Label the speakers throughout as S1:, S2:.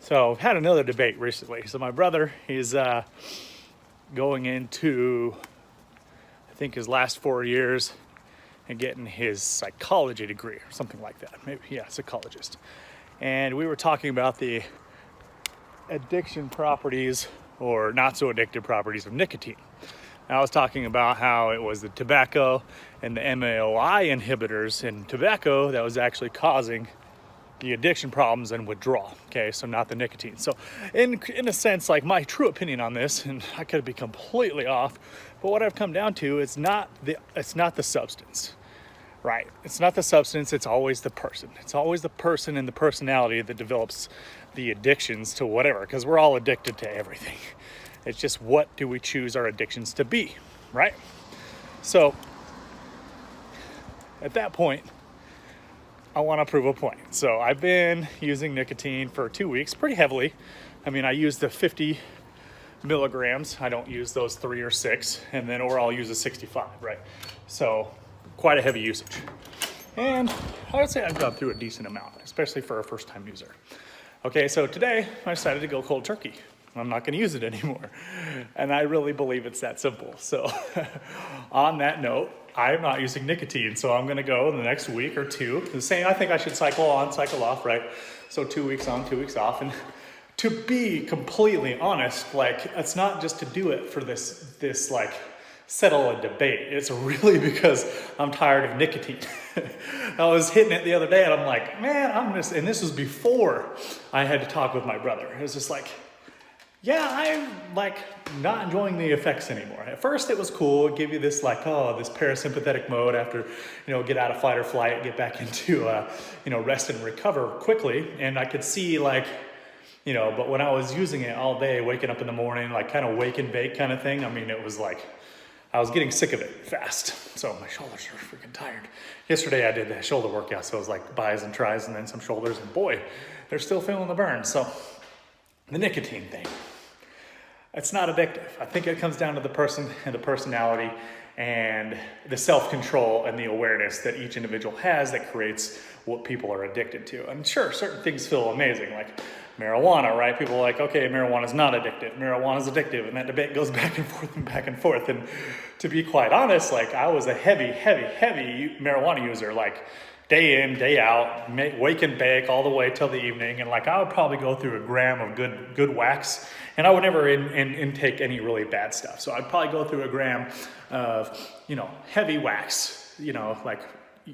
S1: So I've had another debate recently. So my brother, he's going into, I think, his last 4 years and getting his psychology degree or something like that. Maybe, yeah, psychologist. And we were talking about the addiction properties or not so addictive properties of nicotine. And I was talking about how it was the tobacco and the MAOI inhibitors in tobacco that was actually causing the addiction problems and withdrawal. Okay, so not the nicotine. So in a sense, like, my true opinion on this, and I could be completely off, but what I've come down to, it's not the substance, right? It's not the substance, it's always the person. It's always the person and the personality that develops the addictions to whatever, because we're all addicted to everything. It's just, what do we choose our addictions to be, right? So at that point, I want to prove a point. So I've been using nicotine for 2 weeks pretty heavily. I mean, I use the 50 milligrams. I don't use those 3 or 6, and then, or I'll use a 65, right? So quite a heavy usage. And I would say I've gone through a decent amount, especially for a first-time user. Okay, so today I decided to go cold turkey. I'm not going to use it anymore. And I really believe it's that simple. So on that note, I'm not using nicotine. So I'm going to go in the next week or two. The same, I think I should cycle on, cycle off, right? So 2 weeks on, 2 weeks off. And to be completely honest, like, it's not just to do it for this like settle a debate. It's really because I'm tired of nicotine. I was hitting it the other day and I'm like, man, and this was before I had to talk with my brother. It was just like, yeah, I'm like not enjoying the effects anymore. At first it was cool, it'd give you this like, oh, this parasympathetic mode after, get out of fight or flight, get back into, rest and recover quickly. And I could see like, but when I was using it all day, waking up in the morning, like kind of wake and bake kind of thing, I mean, it was like, I was getting sick of it fast. So my shoulders are freaking tired. Yesterday I did the shoulder workout, so it was like buys and tries and then some shoulders, and boy, they're still feeling the burn. So the nicotine thing, it's not addictive. I think it comes down to the person and the personality and the self-control and the awareness that each individual has that creates what people are addicted to. And sure, certain things feel amazing, like marijuana, right? People are like, okay, marijuana is not addictive. Marijuana is addictive. And that debate goes back and forth and back and forth. And to be quite honest, like, I was a heavy marijuana user, like day in, day out, wake and bake all the way till the evening. And like, I would probably go through a gram of good wax, and I would never intake any really bad stuff. So I'd probably go through a gram of, heavy wax, like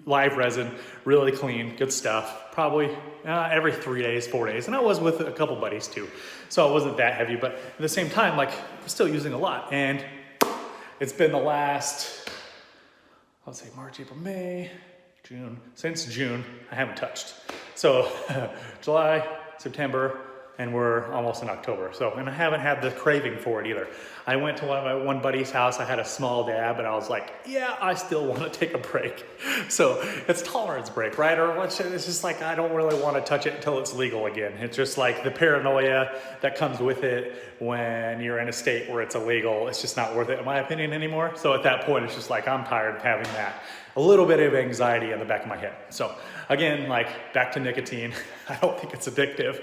S1: live resin, really clean, good stuff, probably every 3 days, 4 days. And I was with a couple buddies too. So it wasn't that heavy, but at the same time, like, I'm still using a lot. And it's been the last, I'll say March, April, May, June. Since June, I haven't touched. So July, September, and we're almost in October. So, and I haven't had the craving for it either. I went to one buddy's house, I had a small dab, and I was like, yeah, I still want to take a break. So it's tolerance break, right? Or it's just like, I don't really want to touch it until it's legal again. It's just like the paranoia that comes with it when you're in a state where it's illegal. It's just not worth it, in my opinion, anymore. So at that point, it's just like, I'm tired of having that. A little bit of anxiety in the back of my head. So again, like, back to nicotine, I don't think it's addictive,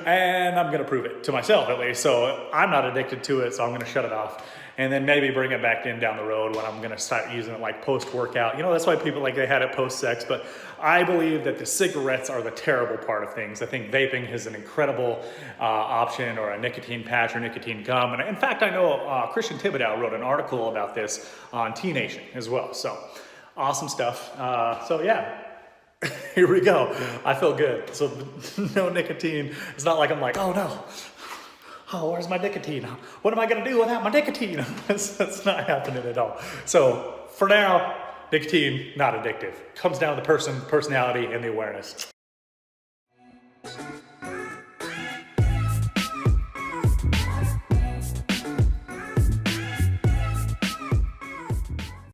S1: and I'm gonna prove it to myself at least. So I'm not addicted to it, so I'm gonna shut it off, and then maybe bring it back in down the road when I'm gonna start using it like post-workout. That's why people, like, they had it post-sex, but I believe that the cigarettes are the terrible part of things. I think vaping is an incredible option, or a nicotine patch or nicotine gum. And in fact, I know Christian Thibodeau wrote an article about this on T Nation as well. So awesome stuff. So yeah, here we go. I feel good. So no nicotine. It's not like I'm like, oh no, oh, where's my nicotine? What am I gonna do without my nicotine? That's not happening at all. So for now, nicotine, not addictive. Comes down to the person, personality, and the awareness.